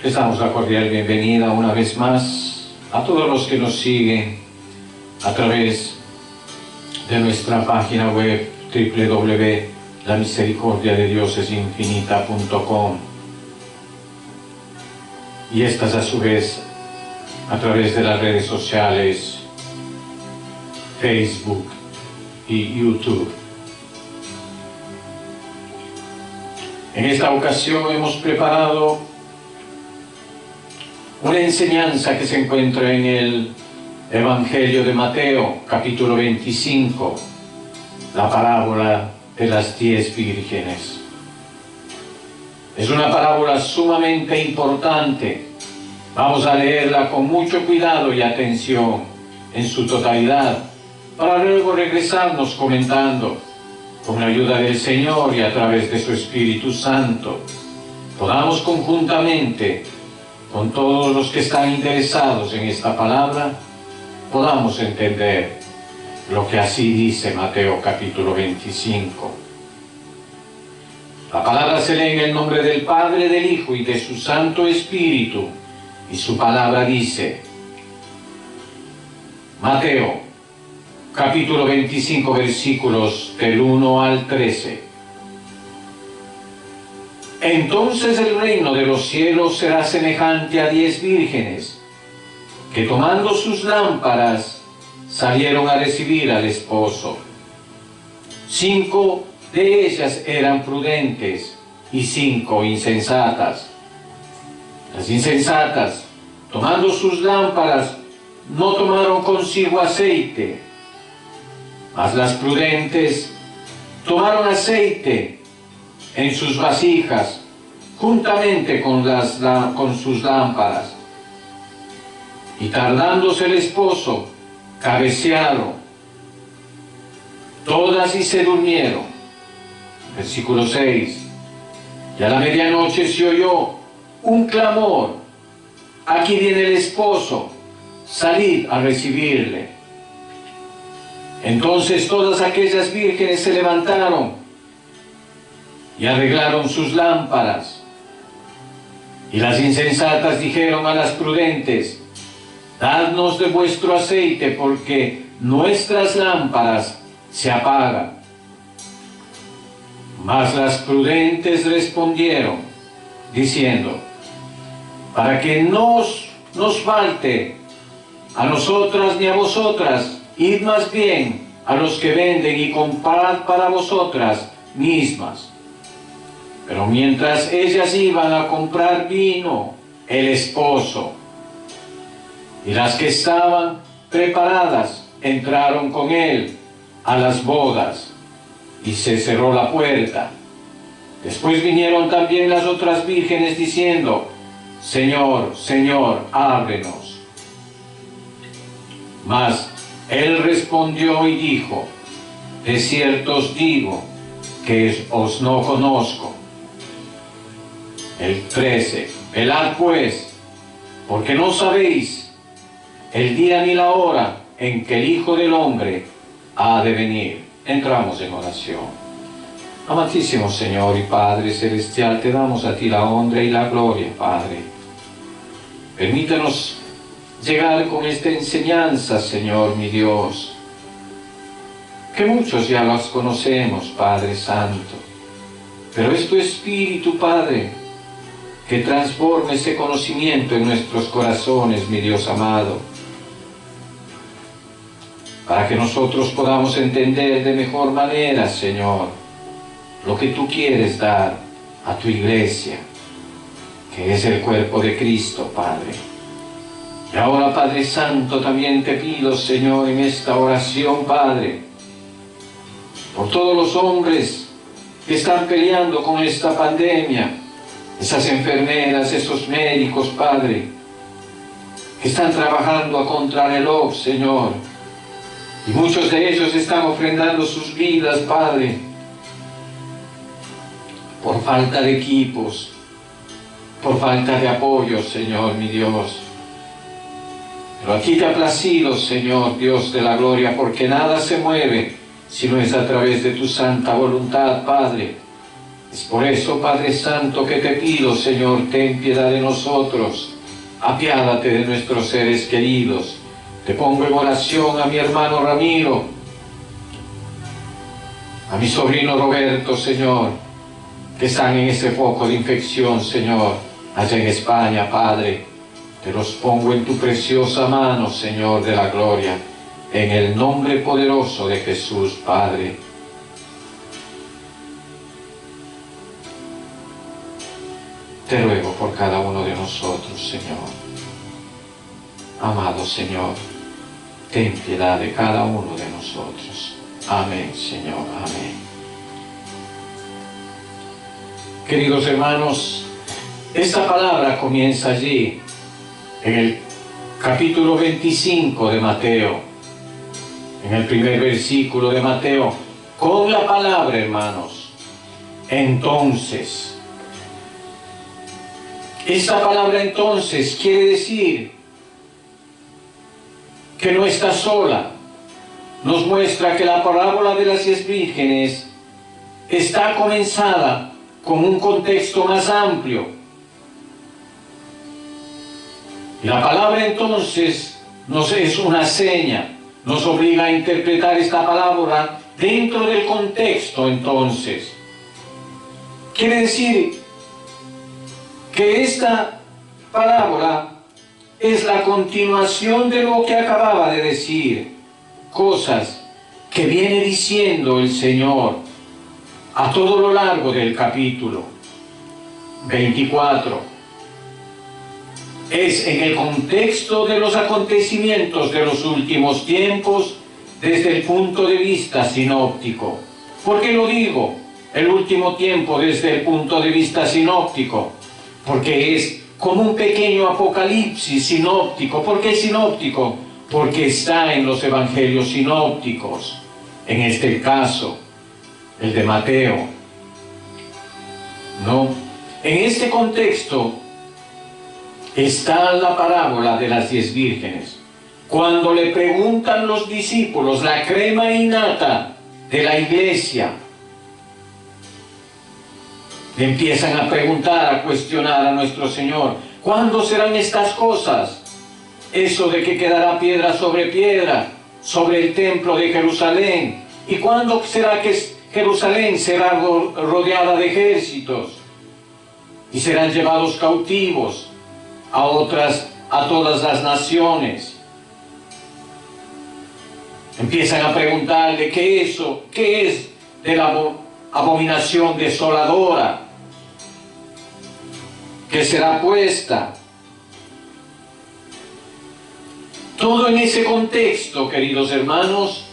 Les damos la cordial bienvenida una vez más a todos los que nos siguen a través de nuestra página web www.lamisericordiadeDiosesinfinita.com, y estas a su vez a través de las redes sociales Facebook y YouTube. En esta ocasión hemos preparado una enseñanza que se encuentra en el Evangelio de Mateo, capítulo 25, la parábola de las 10 vírgenes. Es una parábola sumamente importante. Vamos a leerla con mucho cuidado y atención en su totalidad, para luego regresarnos comentando, con la ayuda del Señor y a través de su Espíritu Santo, podamos conjuntamente, con todos los que están interesados en esta palabra, podamos entender lo que así dice Mateo capítulo 25. La palabra se lee en el nombre del Padre, del Hijo y de su Santo Espíritu, y su palabra dice: Mateo capítulo 25, versículos del 1 al 13. Entonces el reino de los cielos será semejante a 10 vírgenes, que tomando sus lámparas salieron a recibir al esposo. 5 de ellas eran prudentes y 5 insensatas. Las insensatas, tomando sus lámparas, no tomaron consigo aceite, mas las prudentes tomaron aceite en sus vasijas, juntamente con sus lámparas. Y tardándose el esposo, cabecearon todas y se durmieron. Versículo 6. Y a la medianoche se oyó un clamor: aquí viene el esposo, salid a recibirle. Entonces todas aquellas vírgenes se levantaron y arreglaron sus lámparas. Y las insensatas dijeron a las prudentes: dadnos de vuestro aceite, porque nuestras lámparas se apagan. Mas las prudentes respondieron, diciendo: para que no nos falte a nosotras ni a vosotras, id más bien a los que venden y comprad para vosotras mismas. Pero mientras ellas iban a comprar vino, el esposo y las que estaban preparadas entraron con él a las bodas, y se cerró la puerta. Después vinieron también las otras vírgenes diciendo: Señor, Señor, ábrenos. Mas él respondió y dijo: de cierto os digo que os no conozco. El 13. Velad pues, porque no sabéis el día ni la hora en que el Hijo del Hombre ha de venir. Entramos en oración. Amantísimo Señor y Padre Celestial, te damos a ti la honra y la gloria, Padre. Permítanos llegar con esta enseñanza, Señor mi Dios, que muchos ya las conocemos, Padre Santo, pero es tu Espíritu, Padre, que transforme ese conocimiento en nuestros corazones, mi Dios amado, para que nosotros podamos entender de mejor manera, Señor, lo que tú quieres dar a tu iglesia, que es el cuerpo de Cristo, Padre. Y ahora, Padre Santo, también te pido, Señor, en esta oración, Padre, por todos los hombres que están peleando con esta pandemia, esas enfermeras, esos médicos, Padre, que están trabajando a contrarreloj, Señor, y muchos de ellos están ofrendando sus vidas, Padre, por falta de equipos, por falta de apoyo, Señor, mi Dios. Pero aquí te ha placido, Señor, Dios de la gloria, porque nada se mueve si no es a través de tu santa voluntad, Padre. Es por eso, Padre Santo, que te pido, Señor, ten piedad de nosotros, apiádate de nuestros seres queridos. Te pongo en oración a mi hermano Ramiro, a mi sobrino Roberto, Señor, que están en ese foco de infección, Señor, allá en España, Padre. Te los pongo en tu preciosa mano, Señor de la gloria, en el nombre poderoso de Jesús, Padre. Te ruego por cada uno de nosotros, Señor. Amado Señor, ten piedad de cada uno de nosotros. Amén, Señor, amén. Queridos hermanos, esta palabra comienza allí, en el capítulo 25 de Mateo, en el primer versículo de Mateo, con la palabra, hermanos, entonces. Esta palabra entonces quiere decir que no está sola. Nos muestra que la parábola de las 10 vírgenes está comenzada con un contexto más amplio. Y la palabra entonces nos es una seña, nos obliga a interpretar esta palabra dentro del contexto entonces. Quiere decir que esta parábola es la continuación de lo que acababa de decir, cosas que viene diciendo el Señor a todo lo largo del capítulo 24. Es en el contexto de los acontecimientos de los últimos tiempos desde el punto de vista sinóptico. ¿Por qué lo digo? El último tiempo desde el punto de vista sinóptico. Porque es como un pequeño apocalipsis sinóptico. ¿Por qué sinóptico? Porque está en los evangelios sinópticos. En este caso, el de Mateo. ¿No? En este contexto está la parábola de las 10 vírgenes. Cuando le preguntan los discípulos, la crema innata de la iglesia, le empiezan a preguntar, a cuestionar a nuestro Señor: ¿cuándo serán estas cosas? Eso de que quedará piedra sobre el templo de Jerusalén. ¿Y cuándo será que Jerusalén será rodeada de ejércitos? Y serán llevados cautivos a todas las naciones. Empiezan a preguntarle qué es de la abominación desoladora que será puesta. Todo en ese contexto, queridos hermanos,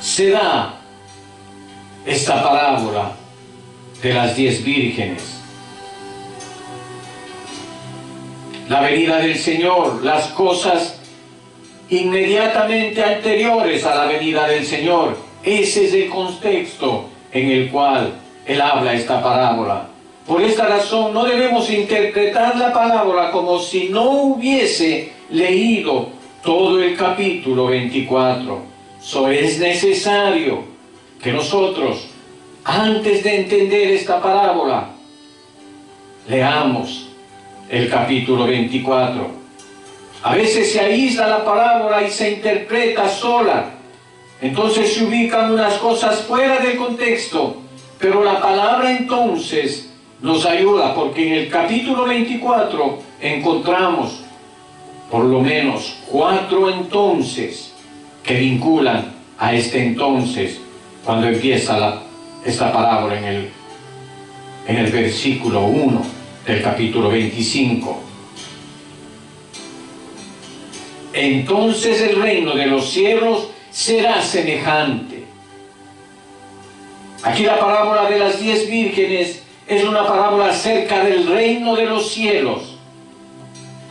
se da esta parábola de las 10 vírgenes. La venida del Señor, las cosas inmediatamente anteriores a la venida del Señor. Ese es el contexto en el cual Él habla esta parábola. Por esta razón no debemos interpretar la parábola como si no hubiese leído todo el capítulo 24. Es necesario que nosotros, antes de entender esta parábola, leamos el capítulo 24. A veces se aísla la parábola y se interpreta sola. Entonces se ubican unas cosas fuera del contexto. Pero la palabra entonces nos ayuda, porque en el capítulo 24 encontramos por lo menos 4 entonces que vinculan a este entonces cuando empieza esta parábola en el versículo 1 del capítulo 25. Entonces el reino de los cielos será semejante. Aquí la parábola de las 10 vírgenes es una parábola acerca del reino de los cielos.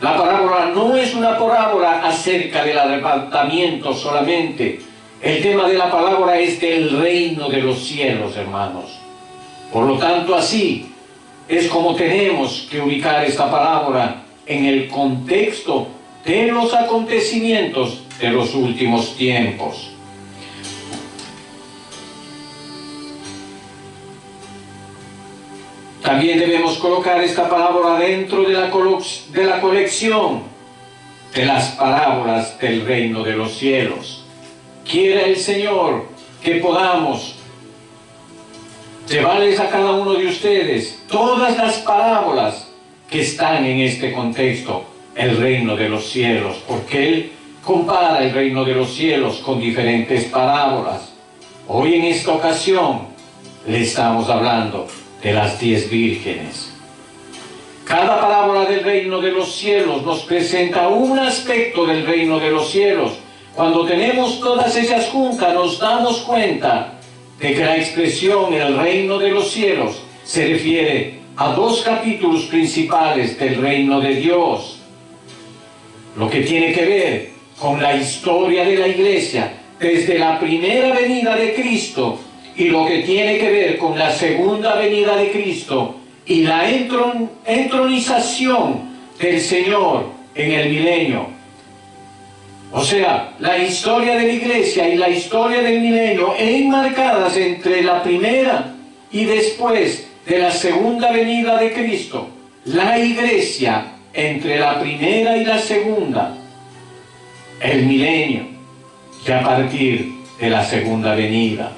La parábola no es una parábola acerca del arrebatamiento solamente. El tema de la parábola es del reino de los cielos, hermanos. Por lo tanto, así es como tenemos que ubicar esta parábola en el contexto de los acontecimientos de los últimos tiempos. También debemos colocar esta parábola dentro de la colección de las parábolas del reino de los cielos. Quiera el Señor que podamos llevarles a cada uno de ustedes todas las parábolas que están en este contexto, el reino de los cielos, porque Él compara el reino de los cielos con diferentes parábolas. Hoy en esta ocasión le estamos hablando de las 10 vírgenes. Cada parábola del reino de los cielos nos presenta un aspecto del reino de los cielos. Cuando tenemos todas ellas juntas, nos damos cuenta de que la expresión el reino de los cielos se refiere a 2 capítulos principales del reino de Dios. Lo que tiene que ver con la historia de la iglesia desde la primera venida de Cristo y lo que tiene que ver con la segunda venida de Cristo y la entronización del Señor en el milenio. O sea, la historia de la iglesia y la historia del milenio enmarcadas entre la primera y después de la segunda venida de Cristo. La iglesia entre la primera y la segunda, el milenio, y a partir de la segunda venida.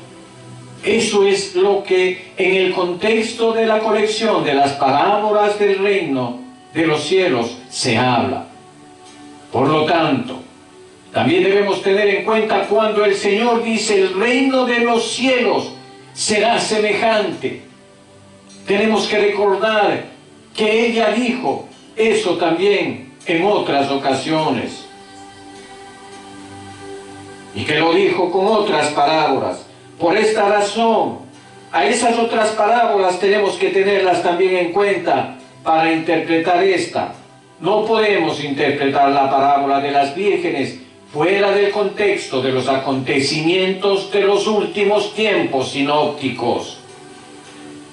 Eso es lo que en el contexto de la colección de las parábolas del reino de los cielos se habla. Por lo tanto, también debemos tener en cuenta cuando el Señor dice el reino de los cielos será semejante. Tenemos que recordar que ella dijo eso también en otras ocasiones. Y que lo dijo con otras parábolas. Por esta razón, a esas otras parábolas tenemos que tenerlas también en cuenta para interpretar esta. No podemos interpretar la parábola de las vírgenes fuera del contexto de los acontecimientos de los últimos tiempos sinópticos,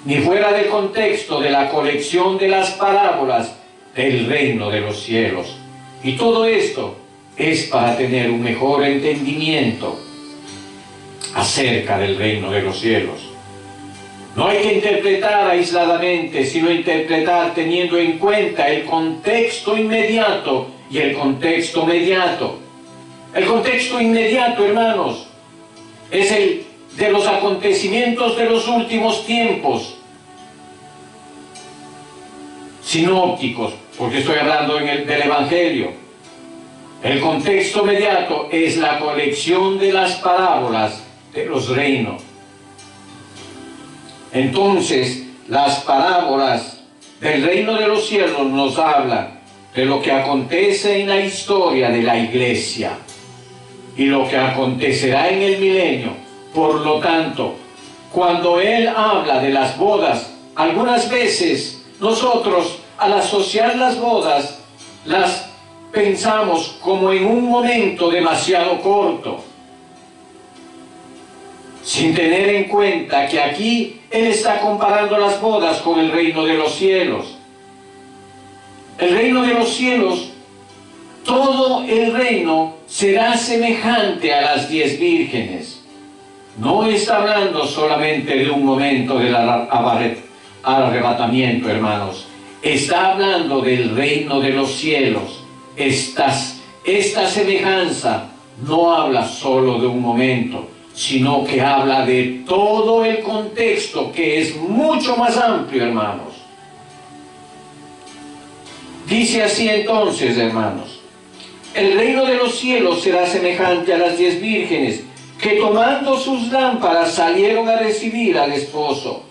ni fuera del contexto de la colección de las parábolas del reino de los cielos. Y todo esto es para tener un mejor entendimiento acerca del reino de los cielos. No hay que interpretar aisladamente, sino interpretar teniendo en cuenta el contexto inmediato y el contexto mediato. El contexto inmediato, hermanos, es el de los acontecimientos de los últimos tiempos sinópticos, porque estoy hablando del Evangelio. El contexto mediato es la colección de las parábolas de los reinos. Entonces, las parábolas del reino de los cielos nos hablan de lo que acontece en la historia de la iglesia y lo que acontecerá en el milenio. Por lo tanto, cuando Él habla de las bodas, algunas veces nosotros al asociar las bodas las pensamos como en un momento demasiado corto, sin tener en cuenta que aquí Él está comparando las bodas con el reino de los cielos. El reino de los cielos, todo el reino será semejante a las 10 vírgenes. No está hablando solamente de un momento del arrebatamiento, hermanos. Está hablando del reino de los cielos. Esta semejanza no habla solo de un momento, sino que habla de todo el contexto, que es mucho más amplio, hermanos. Dice así entonces, hermanos: el reino de los cielos será semejante a las 10 vírgenes, que tomando sus lámparas salieron a recibir al esposo.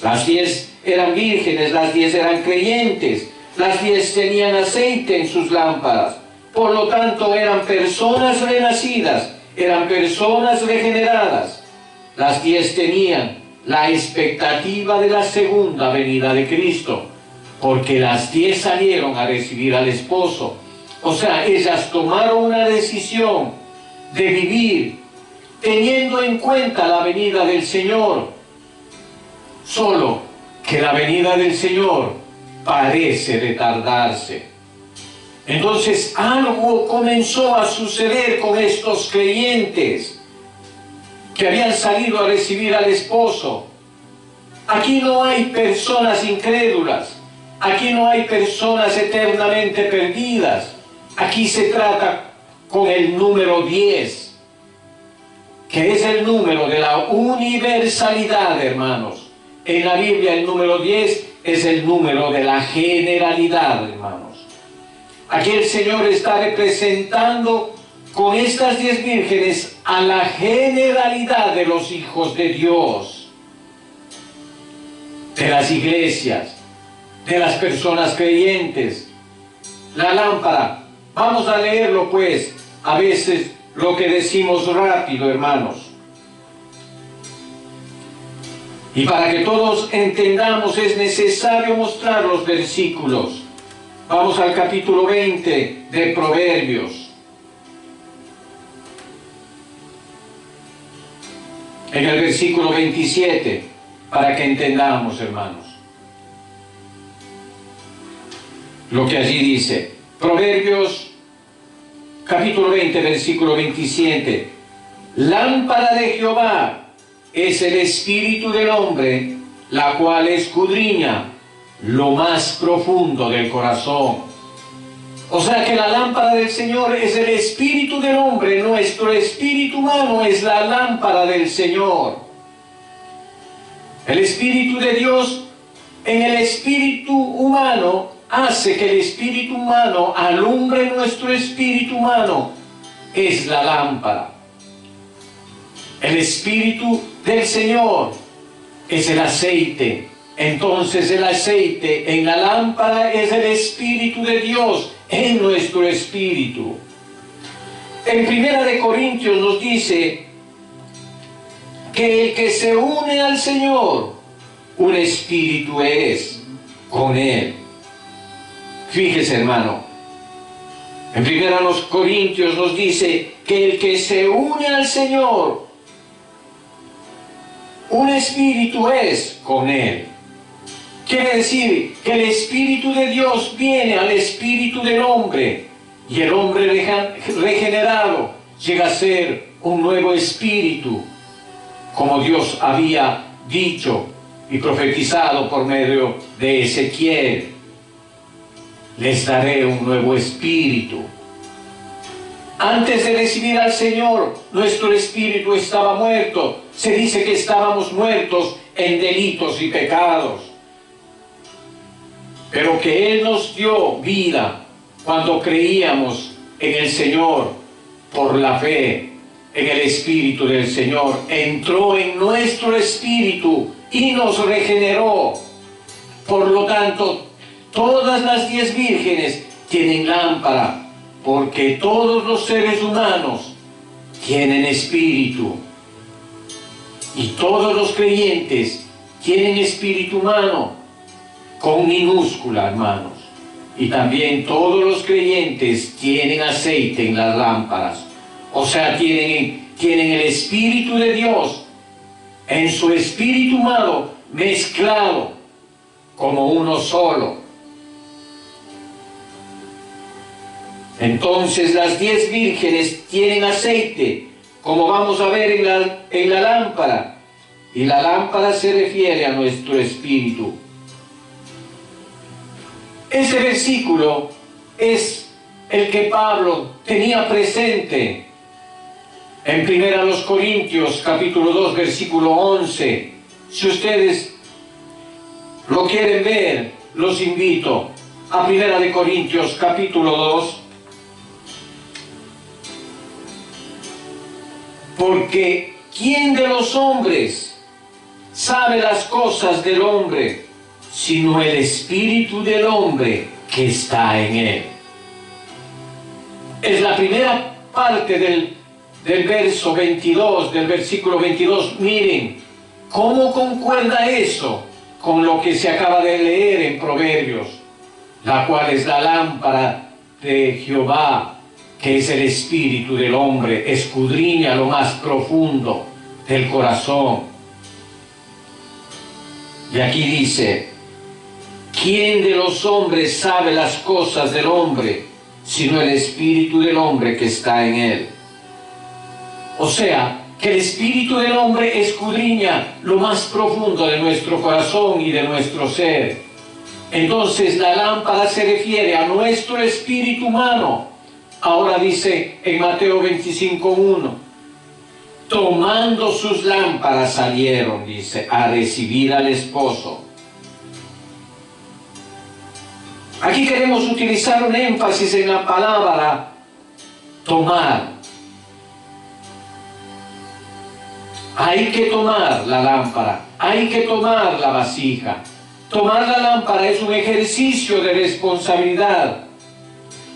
Las 10 eran vírgenes, las 10 eran creyentes, las 10 tenían aceite en sus lámparas. Por lo tanto, eran personas renacidas, eran personas regeneradas. Las 10 tenían la expectativa de la segunda venida de Cristo, porque las 10 salieron a recibir al esposo. O sea, ellas tomaron una decisión de vivir teniendo en cuenta la venida del Señor. Solo que la venida del Señor parece retardarse. Entonces algo comenzó a suceder con estos creyentes que habían salido a recibir al esposo. Aquí no hay personas incrédulas. Aquí no hay personas eternamente perdidas. Aquí se trata con el número 10, que es el número de la universalidad, hermanos. En la Biblia el número 10 es el número de la generalidad, hermanos. Aquí el Señor está representando con estas 10 vírgenes a la generalidad de los hijos de Dios, de las iglesias, de las personas creyentes. La lámpara, vamos a leerlo pues, a veces lo que decimos rápido, hermanos. Y para que todos entendamos es necesario mostrar los versículos. Vamos al capítulo 20 de Proverbios. En el versículo 27, para que entendamos, hermanos, lo que allí dice. Proverbios, capítulo 20, versículo 27. Lámpara de Jehová es el espíritu del hombre, la cual escudriña lo más profundo del corazón. O sea que la lámpara del Señor es el espíritu del hombre. Nuestro espíritu humano es la lámpara del Señor. El espíritu de Dios en el espíritu humano hace que el espíritu humano alumbre nuestro espíritu humano. Es la lámpara. El espíritu del Señor es el aceite. Entonces el aceite en la lámpara es el espíritu de Dios en nuestro espíritu. En 1 Corintios nos dice que el que se une al Señor, un espíritu es con Él. Fíjese, hermano, en 1 Corintios nos dice que el que se une al Señor, un espíritu es con Él. Quiere decir que el Espíritu de Dios viene al espíritu del hombre y el hombre regenerado llega a ser un nuevo espíritu, como Dios había dicho y profetizado por medio de Ezequiel. Les daré un nuevo espíritu. Antes de recibir al Señor, nuestro espíritu estaba muerto. Se dice que estábamos muertos en delitos y pecados, pero que Él nos dio vida cuando creíamos en el Señor por la fe en el Espíritu del Señor. Entró en nuestro espíritu y nos regeneró. Por lo tanto, todas las 10 vírgenes tienen lámpara, porque todos los seres humanos tienen espíritu. Y todos los creyentes tienen espíritu humano, con minúscula, hermanos. Y también todos los creyentes tienen aceite en las lámparas. O sea, tienen el Espíritu de Dios en su espíritu humano mezclado como uno solo. Entonces las 10 vírgenes tienen aceite, como vamos a ver en la lámpara. Y la lámpara se refiere a nuestro espíritu. Ese versículo es el que Pablo tenía presente en 1 Corintios capítulo 2 versículo 11. Si ustedes lo quieren ver, los invito a 1 Corintios capítulo 2. Porque ¿quién de los hombres sabe las cosas del hombre, sino el espíritu del hombre que está en él? Es la primera parte del verso 22, del versículo 22. Miren cómo concuerda eso con lo que se acaba de leer en Proverbios, la cual es la lámpara de Jehová, que es el espíritu del hombre, escudriña lo más profundo del corazón. Y aquí dice: ¿quién de los hombres sabe las cosas del hombre, sino el espíritu del hombre que está en él? O sea, que el espíritu del hombre escudriña lo más profundo de nuestro corazón y de nuestro ser. Entonces la lámpara se refiere a nuestro espíritu humano. Ahora dice en Mateo 25:1, tomando sus lámparas salieron, dice, a recibir al esposo. Aquí queremos utilizar un énfasis en la palabra tomar. Hay que tomar la lámpara, hay que tomar la vasija. Tomar la lámpara es un ejercicio de responsabilidad.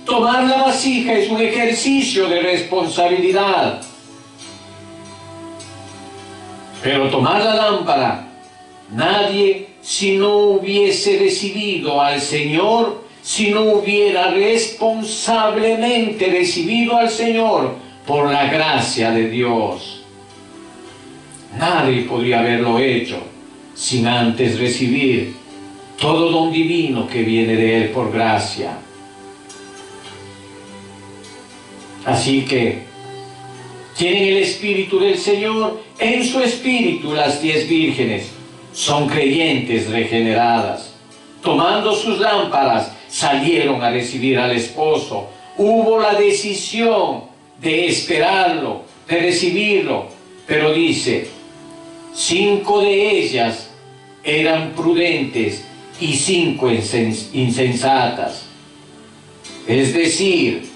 Tomar la vasija es un ejercicio de responsabilidad. Pero tomar la lámpara, nadie, si no hubiese recibido al Señor, si no hubiera responsablemente recibido al Señor por la gracia de Dios, nadie podría haberlo hecho sin antes recibir todo don divino que viene de Él por gracia. Así que tienen el Espíritu del Señor. En su espíritu las 10 vírgenes son creyentes regeneradas. Tomando sus lámparas, salieron a recibir al esposo. Hubo la decisión de esperarlo, de recibirlo. Pero dice, 5 de ellas eran prudentes y 5 insensatas. Es decir,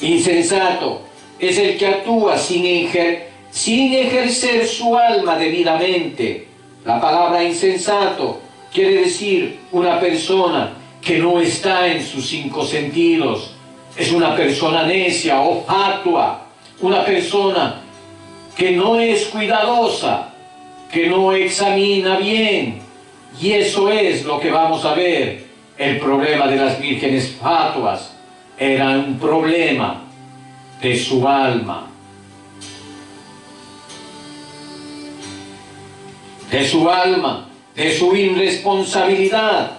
insensato es el que actúa sin ejercer su alma debidamente. La palabra insensato quiere decir una persona que no está en sus 5 sentidos. Es una persona necia o fatua, una persona que no es cuidadosa, que no examina bien. Y eso es lo que vamos a ver. El problema de las vírgenes fatuas era un problema de su alma, de su irresponsabilidad.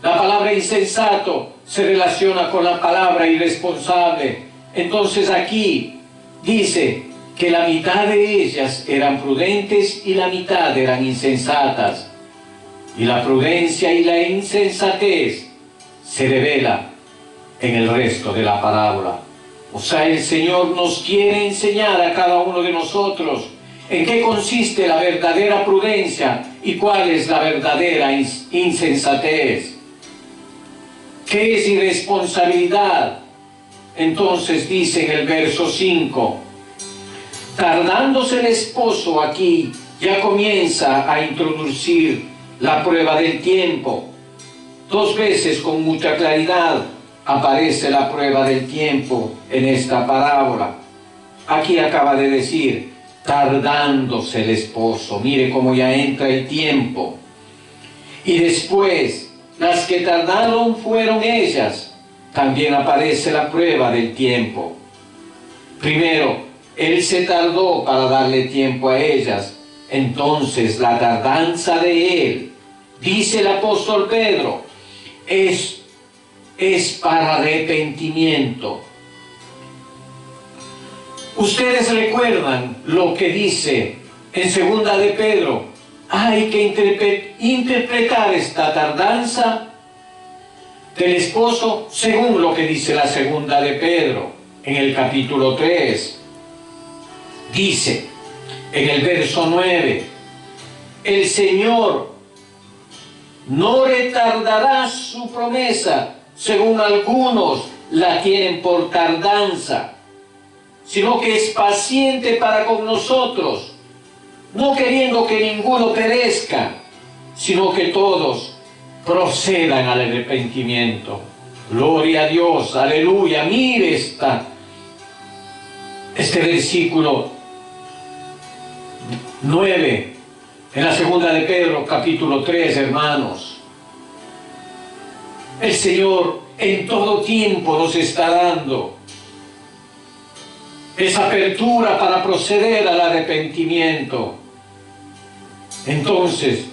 La palabra insensato se relaciona con la palabra irresponsable. Entonces aquí dice que la mitad de ellas eran prudentes y la mitad eran insensatas. Y la prudencia y la insensatez se revela en el resto de la parábola. O sea, el Señor nos quiere enseñar a cada uno de nosotros en qué consiste la verdadera prudencia y cuál es la verdadera insensatez. ¿Qué es irresponsabilidad? Entonces dice en el verso 5, tardándose el esposo, aquí ya comienza a introducir la prueba del tiempo. 2 veces con mucha claridad aparece la prueba del tiempo en esta parábola. Aquí acaba de decir, tardándose el esposo. Mire cómo ya entra el tiempo. Y después, las que tardaron fueron ellas. También aparece la prueba del tiempo. Primero, Él se tardó para darle tiempo a ellas. Entonces, la tardanza de Él, dice el apóstol Pedro, es para arrepentimiento. Ustedes recuerdan lo que dice en 2 de Pedro. Hay que interpretar esta tardanza del esposo según lo que dice la 2 de Pedro en el capítulo 3. Dice en el verso 9, el Señor no retardará su promesa, según algunos la tienen por tardanza, sino que es paciente para con nosotros, no queriendo que ninguno perezca, sino que todos procedan al arrepentimiento. Gloria a Dios, aleluya. Mire este versículo 9 en la 2 de Pedro, capítulo 3, hermanos. El Señor en todo tiempo nos está dando esa apertura para proceder al arrepentimiento. Entonces,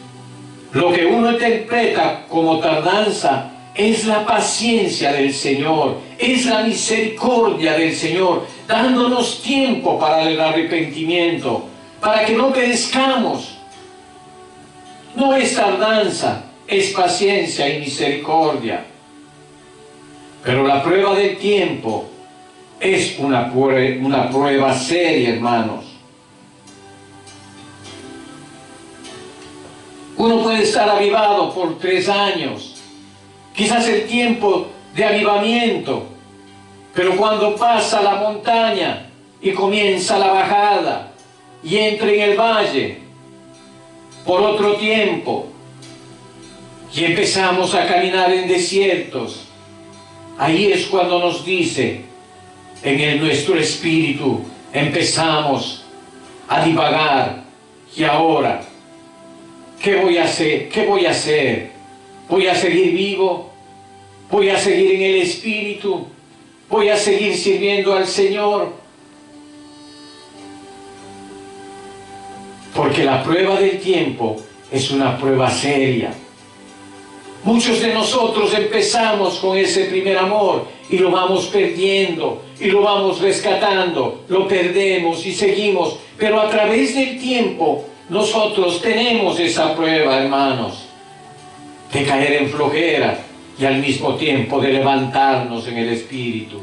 lo que uno interpreta como tardanza es la paciencia del Señor, es la misericordia del Señor, dándonos tiempo para el arrepentimiento, para que no perezcamos. No es tardanza, es paciencia y misericordia. Pero la prueba del tiempo es una prueba seria, hermanos. Uno puede estar avivado por 3 años, quizás el tiempo de avivamiento, pero cuando pasa la montaña y comienza la bajada y entra en el valle por otro tiempo y empezamos a caminar en desiertos, ahí es cuando nos dice en nuestro espíritu, empezamos a divagar. Y ahora, ¿qué voy a hacer? ¿Qué voy a hacer? ¿Voy a seguir vivo? ¿Voy a seguir en el Espíritu? ¿Voy a seguir sirviendo al Señor? Porque la prueba del tiempo es una prueba seria. Muchos de nosotros empezamos con ese primer amor y lo vamos perdiendo y lo vamos rescatando, lo perdemos y seguimos. Pero a través del tiempo nosotros tenemos esa prueba, hermanos, de caer en flojera y al mismo tiempo de levantarnos en el Espíritu.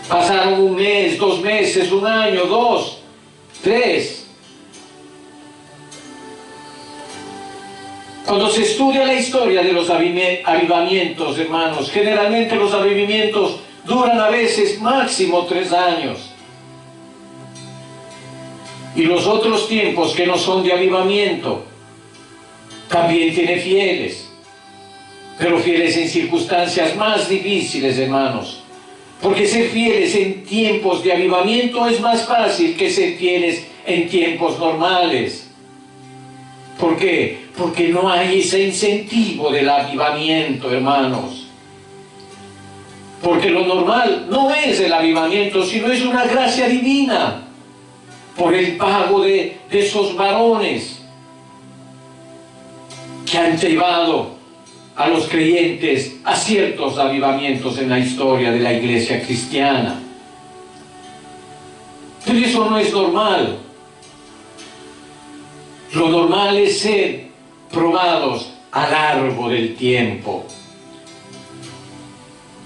Pasaron 1 mes, 2 meses, 1 año, 2, 3. Cuando se estudia la historia de los avivamientos, hermanos, generalmente los avivamientos duran a veces máximo 3 años. Y los otros tiempos que no son de avivamiento, también tiene fieles, pero fieles en circunstancias más difíciles, hermanos. Porque ser fieles en tiempos de avivamiento es más fácil que ser fieles en tiempos normales. ¿Por qué? Porque no hay ese incentivo del avivamiento, hermanos. Porque lo normal no es el avivamiento, sino es una gracia divina por el pago de esos varones que han llevado a los creyentes a ciertos avivamientos en la historia de la iglesia cristiana. Pero eso no es normal. Lo normal es ser probados a lo largo del tiempo.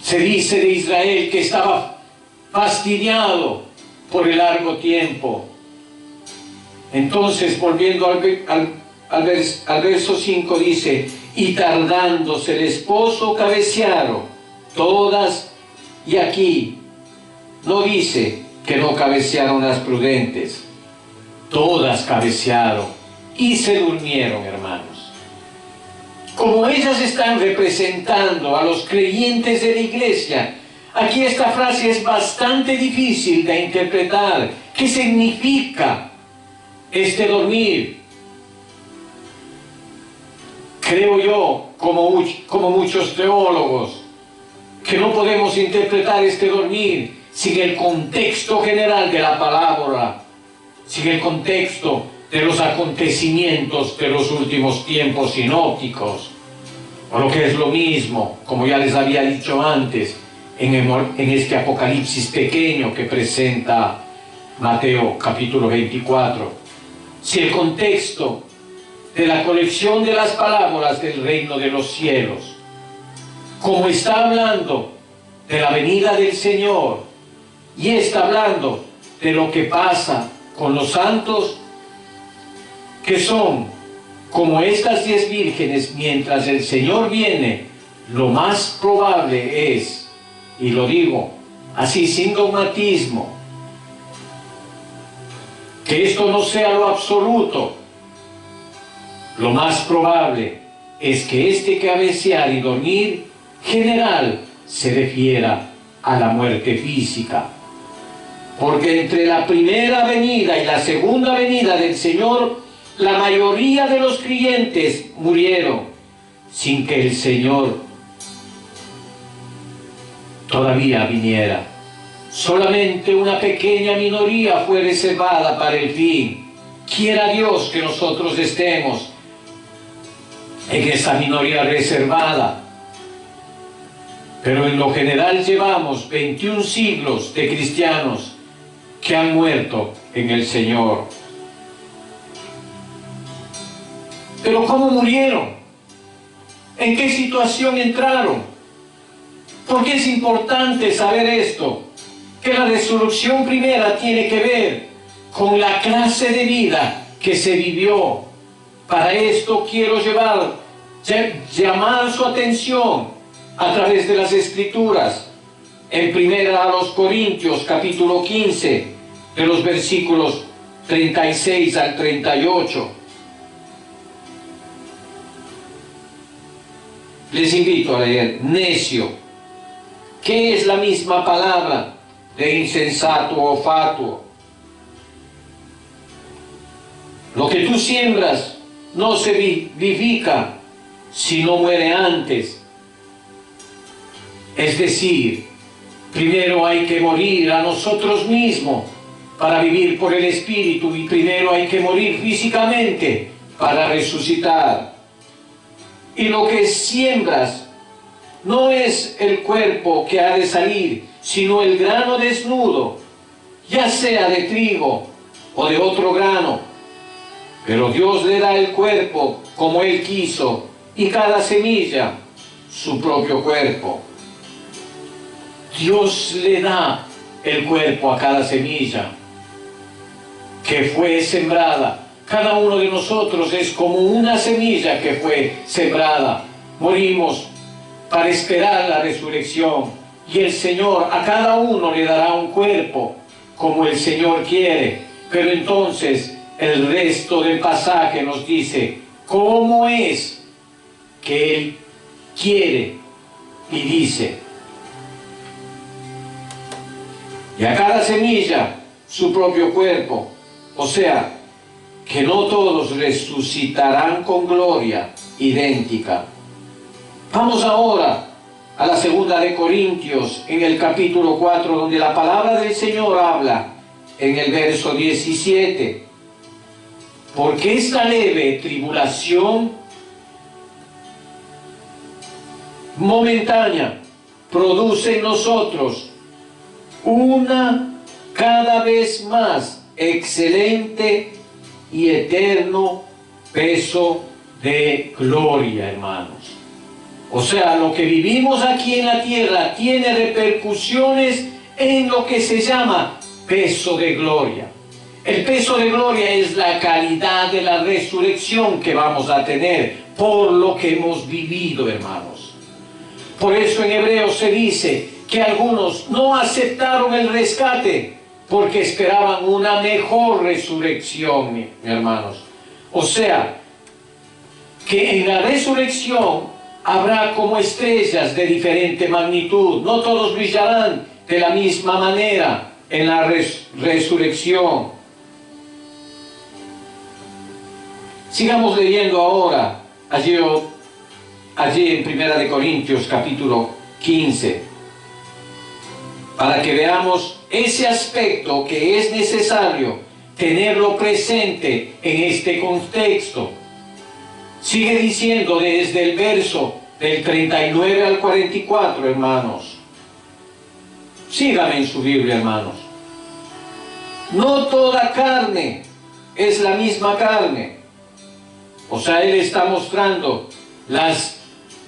Se dice de Israel que estaba fastidiado por el largo tiempo. Entonces, volviendo al verso 5, dice: y tardándose el esposo cabecearon todas, y aquí no dice que no cabecearon las prudentes, todas cabecearon y se durmieron, hermanos. Como ellas están representando a los creyentes de la iglesia, aquí esta frase es bastante difícil de interpretar. ¿Qué significa este dormir? Creo yo, como muchos teólogos, que no podemos interpretar este dormir sin el contexto general de la palabra, sin el contexto de los acontecimientos de los últimos tiempos sinópticos, o lo que es lo mismo, como ya les había dicho antes, en este Apocalipsis pequeño que presenta Mateo capítulo 24. Si el contexto de la colección de las parábolas del reino de los cielos, como está hablando de la venida del Señor y está hablando de lo que pasa con los santos, que son como estas 10 vírgenes mientras el Señor viene, lo más probable es, y lo digo así sin dogmatismo, que esto no sea lo absoluto. Lo más probable es que este cabecear y dormir general se refiera a la muerte física. Porque entre la primera venida y la segunda venida del Señor, la mayoría de los creyentes murieron sin que el Señor todavía viniera. Solamente una pequeña minoría fue reservada para el fin. Quiera Dios que nosotros estemos en esta minoría reservada. Pero en lo general llevamos 21 siglos de cristianos que han muerto en el Señor. Pero ¿cómo murieron? ¿En qué situación entraron? ¿Por qué es importante saber esto? Que la resurrección primera tiene que ver con la clase de vida que se vivió. Para esto quiero llamar su atención a través de las Escrituras. En primera a los Corintios, capítulo 15, de los versículos 36 al 38. Les invito a leer: necio, ¿qué es la misma palabra de insensato o fatuo? Lo que tú siembras no se vivifica si no muere antes. Es decir, primero hay que morir a nosotros mismos para vivir por el Espíritu, y primero hay que morir físicamente para resucitar. Y lo que siembras no es el cuerpo que ha de salir, sino el grano desnudo, ya sea de trigo o de otro grano. Pero Dios le da el cuerpo como Él quiso, y cada semilla su propio cuerpo. Dios le da el cuerpo a cada semilla que fue sembrada. Cada uno de nosotros es como una semilla que fue sembrada. Morimos para esperar la resurrección, y el Señor a cada uno le dará un cuerpo como el Señor quiere. Pero entonces el resto del pasaje nos dice cómo es que Él quiere, y dice: y a cada semilla su propio cuerpo. O sea, que no todos resucitarán con gloria idéntica. Vamos ahora a la segunda de Corintios, en el capítulo 4, donde la palabra del Señor habla en el verso 17. Porque esta leve tribulación momentánea produce en nosotros una cada vez más excelente y eterno peso de gloria, hermanos. O sea, lo que vivimos aquí en la tierra tiene repercusiones en lo que se llama peso de gloria. El peso de gloria es la calidad de la resurrección que vamos a tener por lo que hemos vivido, hermanos. Por eso en Hebreos se dice que algunos no aceptaron el rescate porque esperaban una mejor resurrección, hermanos. O sea, que en la resurrección habrá como estrellas de diferente magnitud. No todos brillarán de la misma manera en la resurrección. Sigamos leyendo ahora, allí en Primera de Corintios, capítulo 15, para que veamos ese aspecto que es necesario tenerlo presente en este contexto. Sigue diciendo desde el verso del 39 al 44, hermanos. Síganme en su Biblia, hermanos. No toda carne es la misma carne. O sea, Él está mostrando las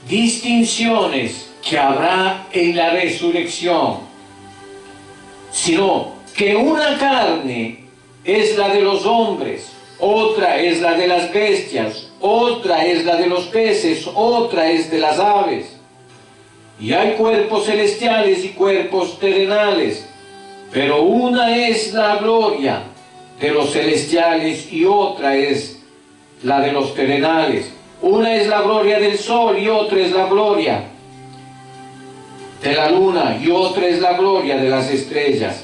distinciones que habrá en la resurrección, sino que una carne es la de los hombres, otra es la de las bestias, otra es la de los peces, otra es de las aves. Y hay cuerpos celestiales y cuerpos terrenales, pero una es la gloria de los celestiales y otra es la de los terrenales. Una es la gloria del sol y otra es la gloria de la luna y otra es la gloria de las estrellas.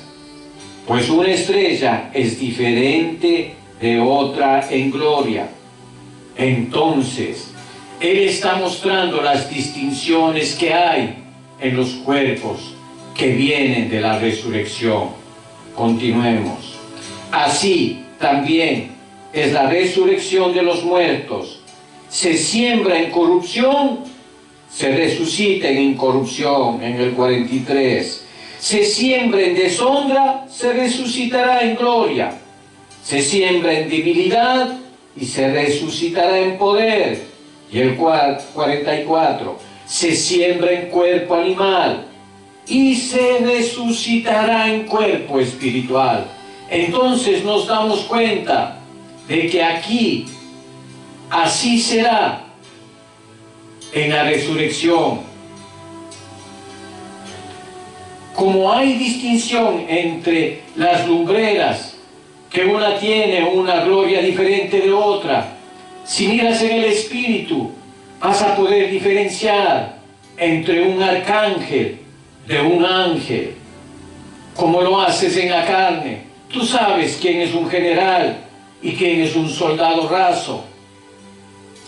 Pues una estrella es diferente de otra en gloria. Entonces, Él está mostrando las distinciones que hay en los cuerpos que vienen de la resurrección. Continuemos. Así también es la resurrección de los muertos. se siembra en corrupción, se resucita en incorrupción, en el 43. Se siembra en deshonra, se resucitará en gloria. Se siembra en debilidad y se resucitará en poder. Y el 44. Se siembra en cuerpo animal y se resucitará en cuerpo espiritual. Entonces nos damos cuenta de que aquí así será en la resurrección. Como hay distinción entre las lumbreras, que una tiene una gloria diferente de otra, si miras en el Espíritu, vas a poder diferenciar entre un arcángel de un ángel, como lo haces en la carne. Tú sabes quién es un general y quién es un soldado raso.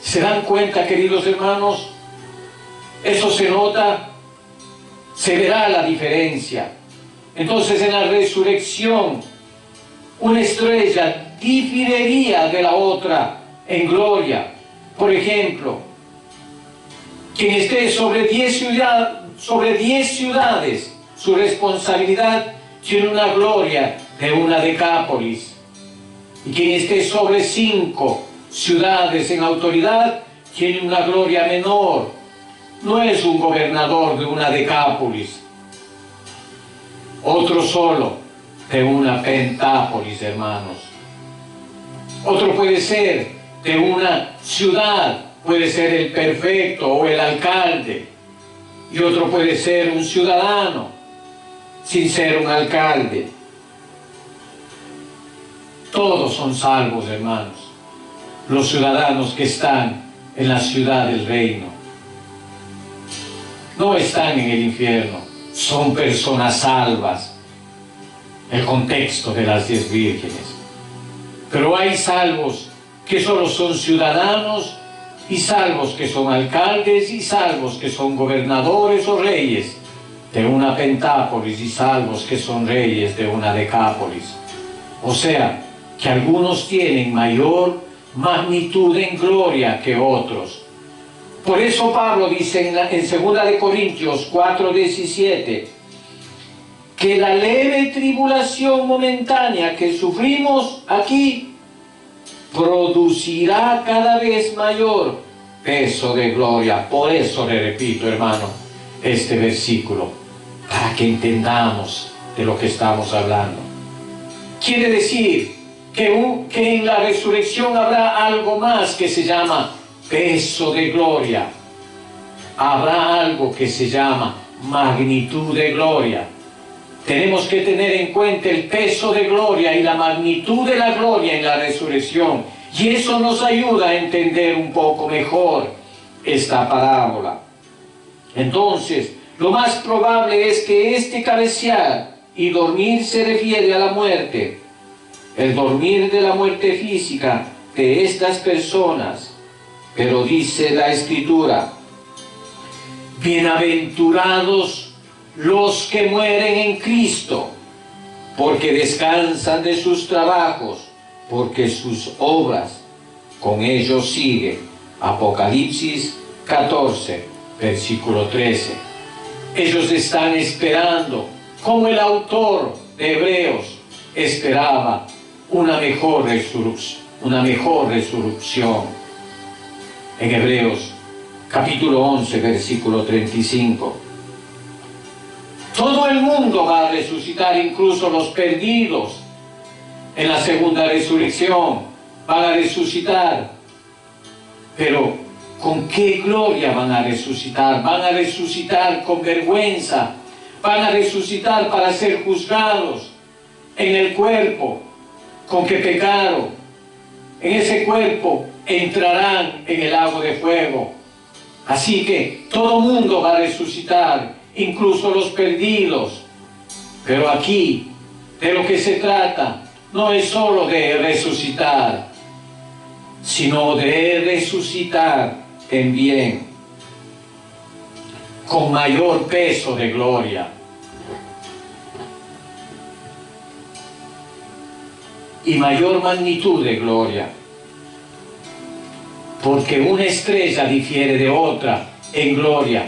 ¿Se dan cuenta, queridos hermanos? Eso se nota, se verá la diferencia. Entonces en la resurrección, una estrella diferiría de la otra en gloria. Por ejemplo, quien esté sobre 10 ciudades, su responsabilidad tiene una gloria de una decápolis. Y quien esté sobre 5 ciudades en autoridad tiene una gloria menor. No es un gobernador de una decápolis. Otro solo de una pentápolis, hermanos. Otro puede ser de una ciudad, puede ser el prefecto o el alcalde. Y otro puede ser un ciudadano, sin ser un alcalde. Todos son salvos, hermanos, los ciudadanos que están en la ciudad del reino. No están en el infierno, son personas salvas. El contexto de las 10 vírgenes. Pero hay salvos que solo son ciudadanos, y salvos que son alcaldes, y salvos que son gobernadores o reyes de una pentápolis, y salvos que son reyes de una decápolis. O sea, que algunos tienen mayor magnitud en gloria que otros. Por eso Pablo dice en 2 de Corintios 4:17, que la leve tribulación momentánea que sufrimos aquí producirá cada vez mayor peso de gloria. Por eso le repito, hermano, este versículo, para que entendamos de lo que estamos hablando. Quiere decir que en la resurrección habrá algo más que se llama peso de gloria. Habrá algo que se llama magnitud de gloria. Tenemos que tener en cuenta el peso de gloria y la magnitud de la gloria en la resurrección. Y eso nos ayuda a entender un poco mejor esta parábola. Entonces, lo más probable es que este cabecear y dormir se refiere a la muerte. El dormir de la muerte física de estas personas. Pero dice la Escritura, bienaventurados los que mueren en Cristo, porque descansan de sus trabajos, porque sus obras con ellos siguen. Apocalipsis 14, versículo 13. Ellos están esperando, como el autor de Hebreos esperaba, una mejor resurrección. En Hebreos capítulo 11, versículo 35. Todo el mundo va a resucitar, incluso los perdidos. En la segunda resurrección van a resucitar. Pero ¿con qué gloria van a resucitar? Van a resucitar con vergüenza. Van a resucitar para ser juzgados en el cuerpo con que pecaron. En ese cuerpo entrarán en el lago de fuego. Así que todo mundo va a resucitar, incluso los perdidos. Pero aquí, de lo que se trata, no es solo de resucitar, sino de resucitar también con mayor peso de gloria. Y mayor magnitud de gloria. porque una estrella difiere de otra en gloria,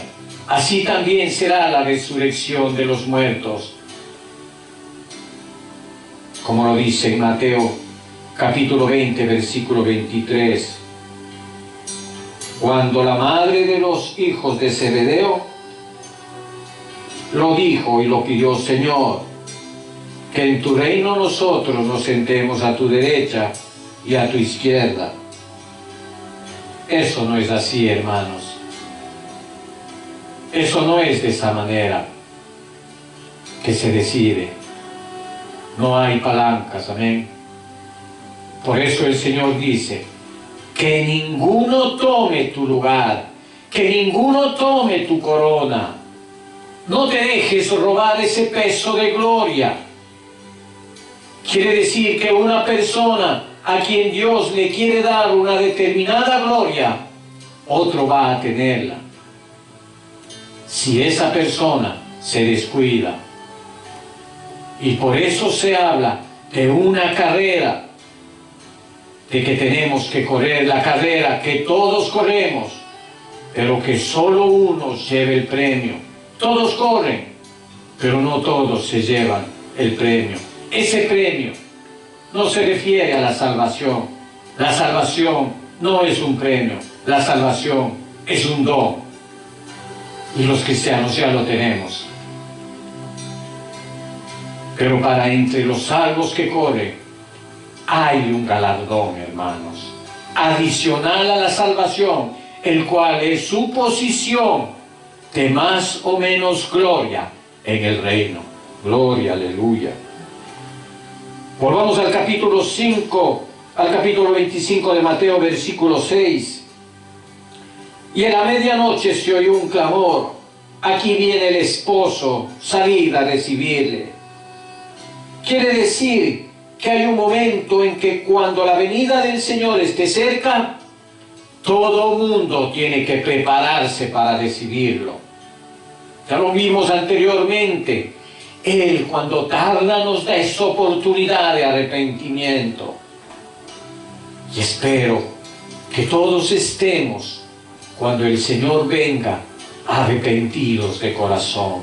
así también será la resurrección de los muertos. Como lo dice en Mateo capítulo 20, versículo 23. Cuando la madre de los hijos de Zebedeo lo dijo y lo pidió: Señor, que en tu reino nosotros nos sentemos a tu derecha y a tu izquierda. Eso no es así, hermanos. Eso no es de esa manera que se decide. No hay palancas, amén. Por eso el Señor dice: que ninguno tome tu lugar, que ninguno tome tu corona. No te dejes robar ese peso de gloria. Quiere decir que una persona a quien Dios le quiere dar una determinada gloria, otro va a tenerla. Si esa persona se descuida. Y por eso se habla de una carrera, de que tenemos que correr la carrera que todos corremos, pero que solo uno lleve el premio. Todos corren, pero no todos se llevan el premio. Ese premio no se refiere a la salvación. La salvación no es un premio, la salvación es un don. Y los cristianos ya lo tenemos. Pero para entre los salvos que corren, hay un galardón, hermanos, adicional a la salvación, el cual es su posición de más o menos gloria en el reino. Gloria, aleluya. Volvamos al capítulo 5, al capítulo 25 de Mateo, versículo 6. Y en la medianoche se oyó un clamor: aquí viene el esposo, salid a recibirle. Quiere decir que hay un momento en que cuando la venida del Señor esté cerca, todo mundo tiene que prepararse para recibirlo. Ya lo vimos anteriormente. Él, cuando tarda, nos da esa oportunidad de arrepentimiento. Y espero que todos estemos, cuando el Señor venga, arrepentidos de corazón.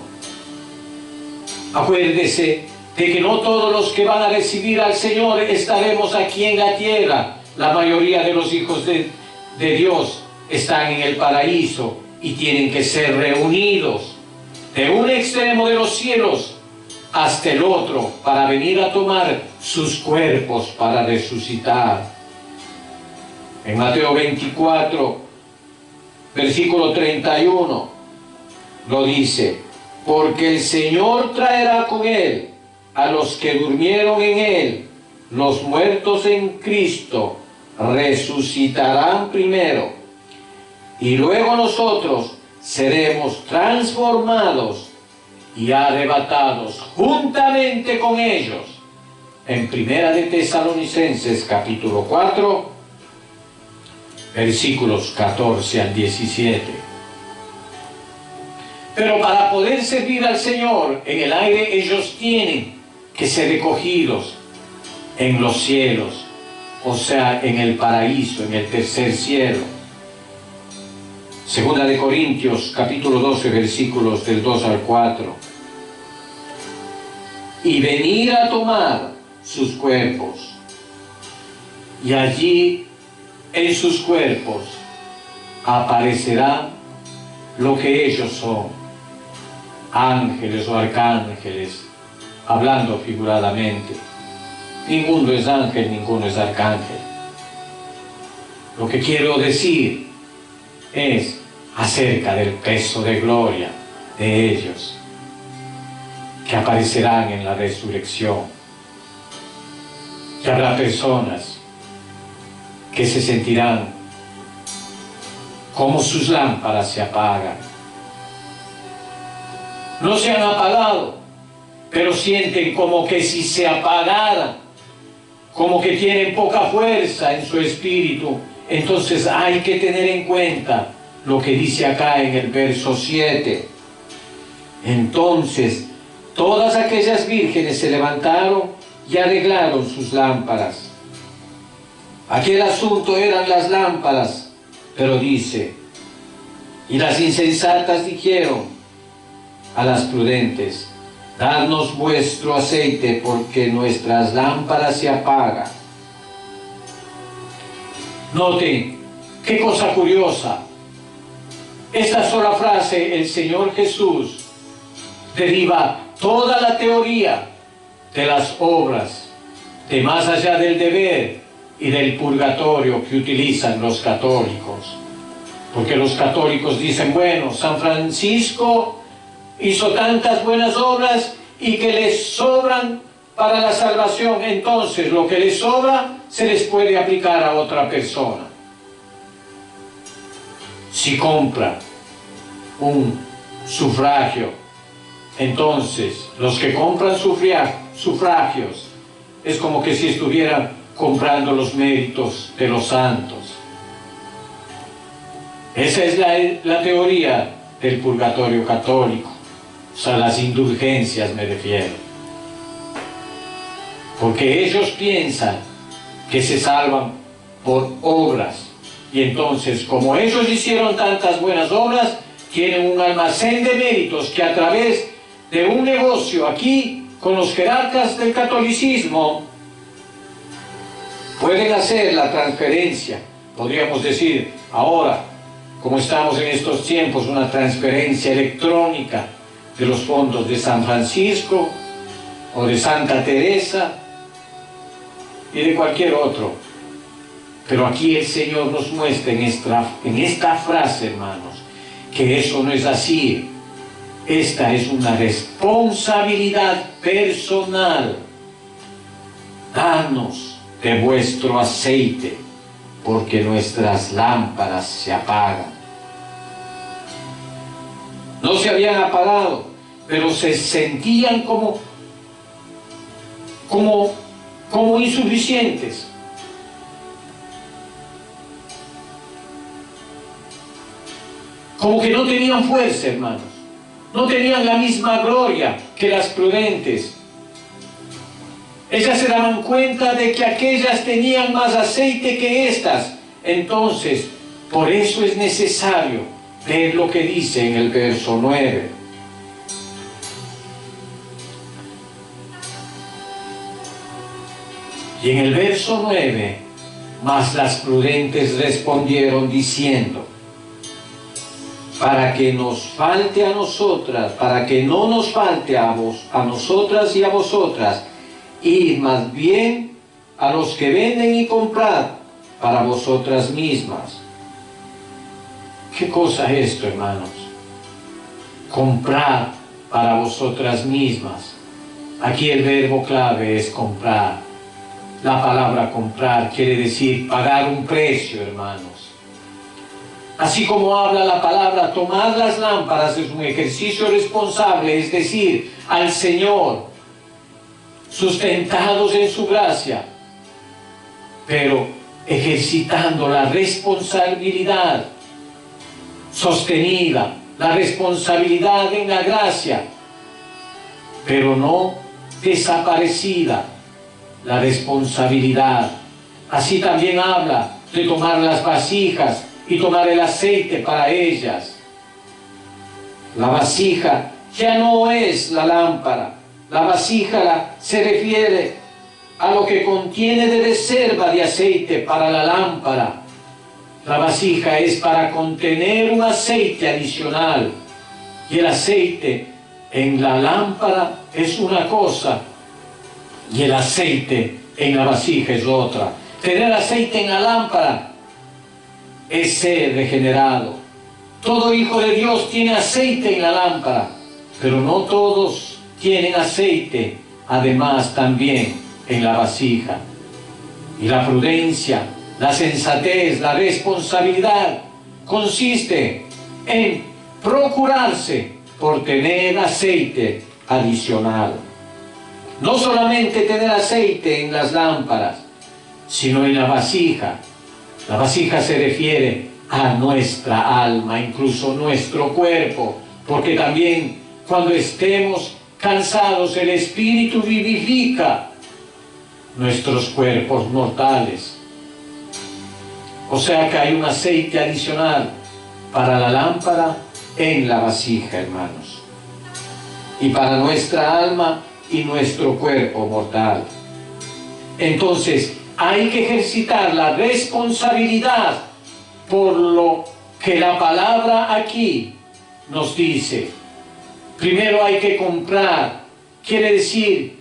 Acuérdese de que no todos los que van a recibir al Señor estaremos aquí en la tierra. La mayoría de los hijos de Dios están en el paraíso y tienen que ser reunidos de un extremo de los cielos hasta el otro para venir a tomar sus cuerpos para resucitar. En Mateo 24, versículo 31, lo dice: porque el Señor traerá con él a los que durmieron en él. Los muertos en Cristo resucitarán primero, y luego nosotros seremos transformados y arrebatados juntamente con ellos. En Primera de Tesalonicenses capítulo 4, versículos 14 al 17. Pero para poder servir al Señor en el aire, ellos tienen que ser recogidos en los cielos, o sea, en el paraíso, en el tercer cielo. Segunda de Corintios, capítulo 12, versículos del 2 al 4. Y venir a tomar sus cuerpos, y allí en sus cuerpos aparecerá lo que ellos son, ángeles o arcángeles, hablando figuradamente. Ninguno es ángel, ninguno es arcángel. Lo que quiero decir es acerca del peso de gloria de ellos, que aparecerán en la resurrección. Que habrá personas que se sentirán como sus lámparas se apagan. No se han apagado, pero sienten como que si se apagaran, como que tienen poca fuerza en su espíritu. Entonces hay que tener en cuenta lo que dice acá en el verso 7. Entonces todas aquellas vírgenes se levantaron y arreglaron sus lámparas. Aquel asunto eran las lámparas Pero dice, y las insensatas dijeron a las prudentes, dadnos vuestro aceite, porque nuestras lámparas se apagan. Noten, qué cosa curiosa. Esta sola frase, el Señor Jesús deriva toda la teoría de las obras, de más allá del deber y del purgatorio que utilizan los católicos. Porque los católicos dicen, bueno, San Francisco hizo tantas buenas obras y que les sobran para la salvación, entonces lo que les sobra se les puede aplicar a otra persona. Si compra un sufragio, entonces los que compran sufragios es como que si estuvieran comprando los méritos de los santos. Esa es la teoría del purgatorio católico, o sea, las indulgencias me refiero. Porque ellos piensan que se salvan por obras, y entonces, como ellos hicieron tantas buenas obras, tienen un almacén de méritos que a través de un negocio aquí, con los jerarcas del catolicismo, pueden hacer la transferencia, podríamos decir ahora, como estamos en estos tiempos, una transferencia electrónica de los fondos de San Francisco o de Santa Teresa y de cualquier otro. Pero aquí el Señor nos muestra en esta frase, hermanos, que eso no es así. Esta es una responsabilidad personal. Danos de vuestro aceite, porque nuestras lámparas se apagan. No se habían apagado, pero se sentían como insuficientes. Como que no tenían fuerza, hermanos. No tenían la misma gloria que las prudentes. Ellas se daban cuenta de que aquellas tenían más aceite que estas. Entonces, por eso es necesario ver lo que dice en el verso 9. Y en el verso 9, mas las prudentes respondieron diciendo, para que nos falte a nosotras, para que no nos falte a nosotras y a vosotras, id más bien a los que venden y comprad para vosotras mismas. ¿Qué cosa es esto, hermanos? Comprar para vosotras mismas. Aquí el verbo clave es comprar. La palabra comprar quiere decir pagar un precio, hermanos. Así como habla la palabra tomar las lámparas es un ejercicio responsable, es decir, al Señor, sustentados en su gracia, pero ejercitando la responsabilidad sostenida, la responsabilidad en la gracia, pero no desaparecida, la responsabilidad. Así también habla de tomar las vasijas y tomar el aceite para ellas. La vasija ya no es la lámpara. La vasija se refiere a lo que contiene de reserva de aceite para la lámpara. La vasija es para contener un aceite adicional. Y el aceite en la lámpara es una cosa y el aceite en la vasija es otra. Tener aceite en la lámpara es ser regenerado. Todo hijo de Dios tiene aceite en la lámpara, pero no todos tienen aceite, además también en la vasija. Y la prudencia, la sensatez, la responsabilidad consiste en procurarse por tener aceite adicional. No solamente tener aceite en las lámparas, sino en la vasija. La vasija se refiere a nuestra alma, incluso nuestro cuerpo, porque también cuando estemos cansados el Espíritu vivifica nuestros cuerpos mortales. O sea que hay un aceite adicional para la lámpara en la vasija, hermanos. Y para nuestra alma y nuestro cuerpo mortal. Entonces, hay que ejercitar la responsabilidad por lo que la palabra aquí nos dice. Primero hay que comprar. Quiere decir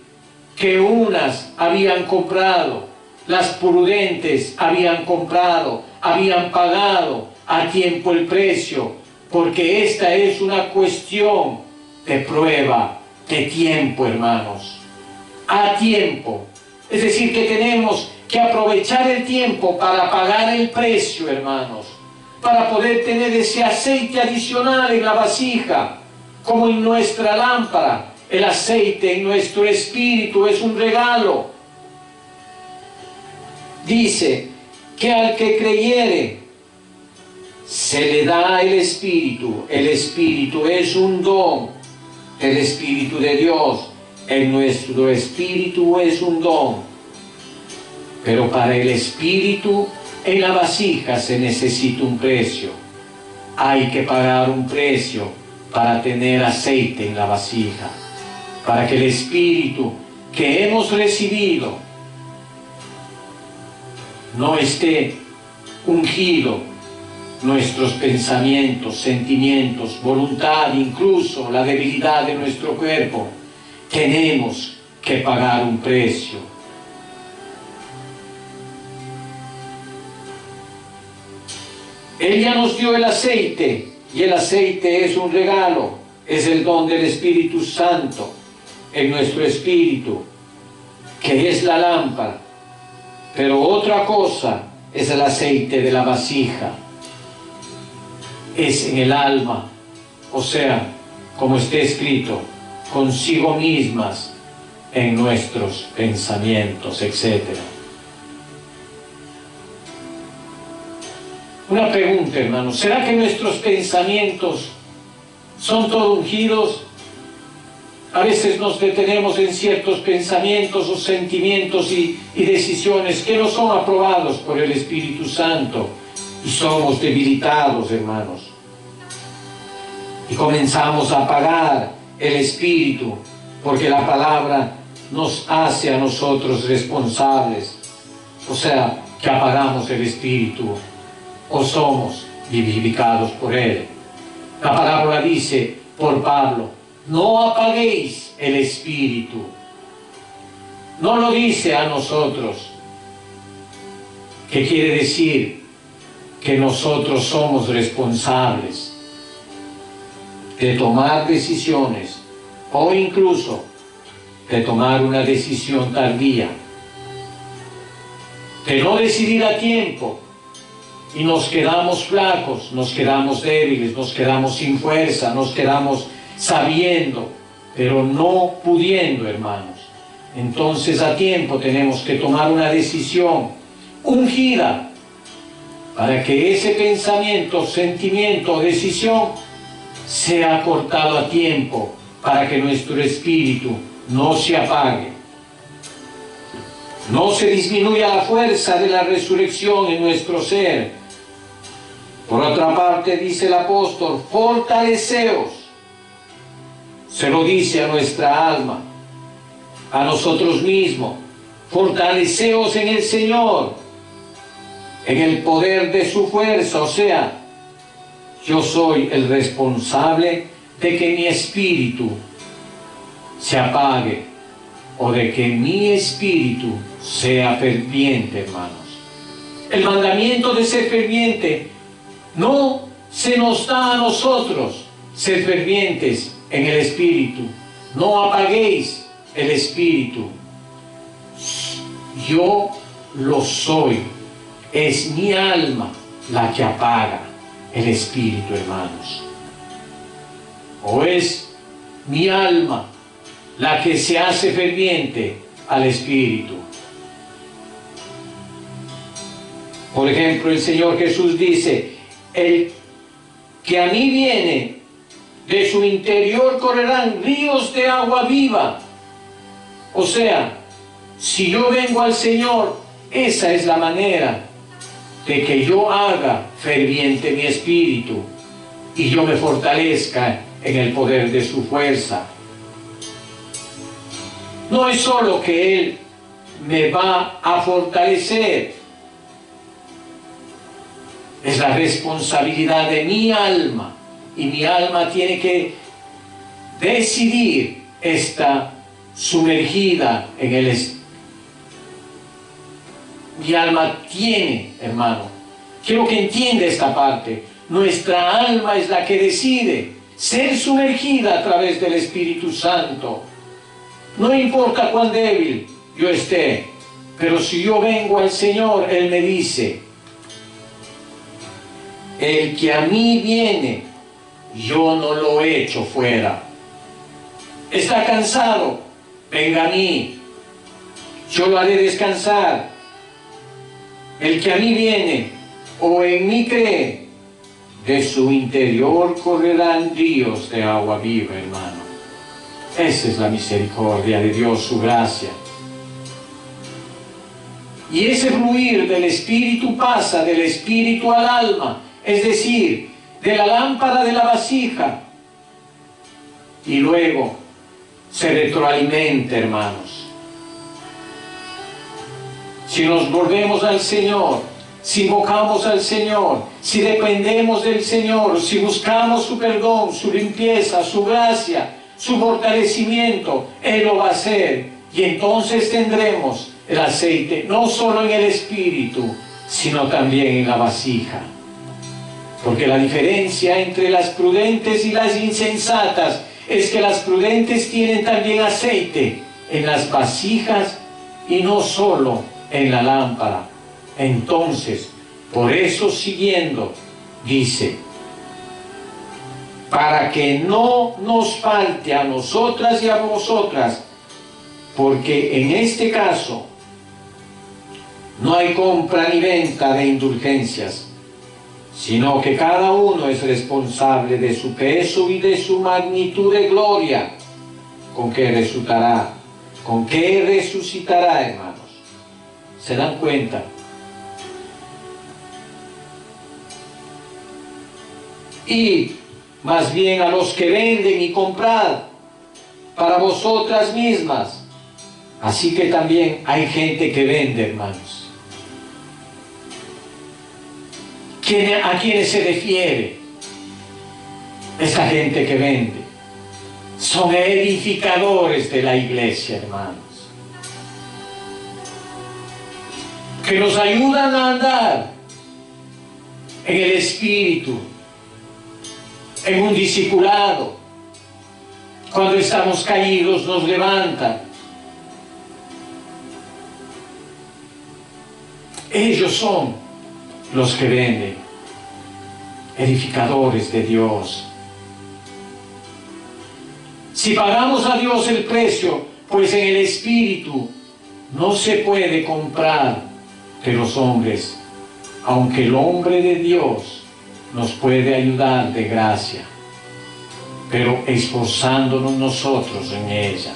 que unas habían comprado, las prudentes habían comprado, habían pagado a tiempo el precio, porque esta es una cuestión de prueba, de tiempo, hermanos. A tiempo. Es decir, que tenemos que aprovechar el tiempo para pagar el precio, hermanos, para poder tener ese aceite adicional en la vasija, como en nuestra lámpara. El aceite en nuestro espíritu es un regalo. Dice que al que creyere se le da el espíritu. El espíritu es un don del Espíritu de Dios. En nuestro espíritu es un don. Pero para el espíritu en la vasija se necesita un precio. Hay que pagar un precio para tener aceite en la vasija. Para que el espíritu que hemos recibido no esté ungido, nuestros pensamientos, sentimientos, voluntad, incluso la debilidad de nuestro cuerpo, tenemos que pagar un precio. Él ya nos dio el aceite, y el aceite es un regalo, es el don del Espíritu Santo en nuestro espíritu, que es la lámpara. Pero otra cosa es el aceite de la vasija, es en el alma, o sea, como está escrito, consigo mismas en nuestros pensamientos, etc. Una pregunta, hermanos, ¿será que nuestros pensamientos son todos ungidos? A veces nos detenemos en ciertos pensamientos o sentimientos y decisiones que no son aprobados por el Espíritu Santo y somos debilitados, hermanos. Y comenzamos a apagar el Espíritu porque la palabra nos hace a nosotros responsables. O sea, que apagamos el Espíritu o somos vivificados por Él. La palabra dice por Pablo: no apaguéis el Espíritu. No lo dice a nosotros. ¿Qué quiere decir? Que nosotros somos responsables de tomar decisiones o incluso de tomar una decisión tardía, de no decidir a tiempo y nos quedamos flacos, nos quedamos débiles, nos quedamos sin fuerza, nos quedamos sabiendo, pero no pudiendo, hermanos. Entonces a tiempo tenemos que tomar una decisión ungida para que ese pensamiento, sentimiento o decisión sea cortado a tiempo, para que nuestro espíritu no se apague, no se disminuya la fuerza de la resurrección en nuestro ser. Por otra parte, dice el apóstol, fortaleceos. Se lo dice a nuestra alma, a nosotros mismos, fortaleceos en el Señor, en el poder de su fuerza. O sea, yo soy el responsable de que mi espíritu se apague o de que mi espíritu sea ferviente, hermanos. El mandamiento de ser ferviente no se nos da a nosotros, ser fervientes en el espíritu. No apaguéis el espíritu. Yo lo soy. Es mi alma la que apaga el espíritu, hermanos. O es mi alma la que se hace ferviente al espíritu. Por ejemplo, el Señor Jesús dice: el que a mí viene, de su interior correrán ríos de agua viva. O sea, si yo vengo al Señor, esa es la manera de que yo haga ferviente mi espíritu y yo me fortalezca en el poder de su fuerza. No es solo que Él me va a fortalecer, es la responsabilidad de mi alma, y mi alma tiene que decidir estar sumergida en el espíritu. Mi alma tiene, hermano, quiero que entienda esta parte, nuestra alma es la que decide ser sumergida a través del Espíritu Santo. No importa cuán débil yo esté, pero si yo vengo al Señor, Él me dice, el que a mí viene, yo no lo echo fuera. Está cansado, venga a mí, yo lo haré descansar. El que a mí viene o en mí cree, de su interior correrán ríos de agua viva, hermano. Esa es la misericordia de Dios, su gracia. Y ese fluir del Espíritu pasa del Espíritu al alma, es decir, de la lámpara de la vasija, y luego se retroalimenta, hermanos. Si nos volvemos al Señor, si invocamos al Señor, si dependemos del Señor, si buscamos su perdón, su limpieza, su gracia, su fortalecimiento, Él lo va a hacer. Y entonces tendremos el aceite, no solo en el espíritu, sino también en la vasija. Porque la diferencia entre las prudentes y las insensatas es que las prudentes tienen también aceite en las vasijas y no solo en la lámpara. Entonces, por eso siguiendo, dice, para que no nos falte a nosotras y a vosotras, porque en este caso no hay compra ni venta de indulgencias, sino que cada uno es responsable de su peso y de su magnitud de gloria, con que resucitará, hermanos. ¿Se dan cuenta? Y más bien a los que venden y comprad para vosotras mismas. Así que también hay gente que vende, hermanos. ¿A quiénes se refiere esta gente que vende? Son edificadores de la iglesia, hermanos, que nos ayudan a andar en el Espíritu, en un discipulado. Cuando estamos caídos nos levantan. Ellos son los que venden, edificadores de Dios. Si pagamos a Dios el precio, pues en el Espíritu no se puede comprar de los hombres, aunque el hombre de Dios nos puede ayudar de gracia, pero esforzándonos nosotros en ella.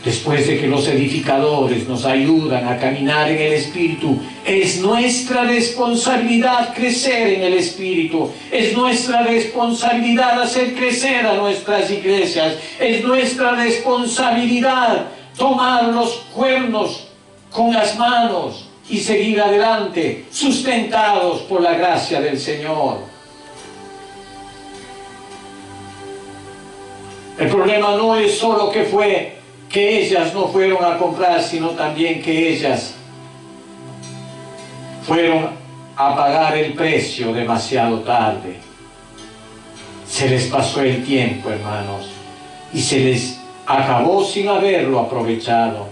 Después de que los edificadores nos ayudan a caminar en el Espíritu, es nuestra responsabilidad crecer en el Espíritu, es nuestra responsabilidad hacer crecer a nuestras iglesias, es nuestra responsabilidad tomar los cuernos con las manos y seguir adelante, sustentados por la gracia del Señor. El problema no es solo que ellas no fueron a comprar, sino también que ellas fueron a pagar el precio demasiado tarde. Se les pasó el tiempo, hermanos, y se les acabó sin haberlo aprovechado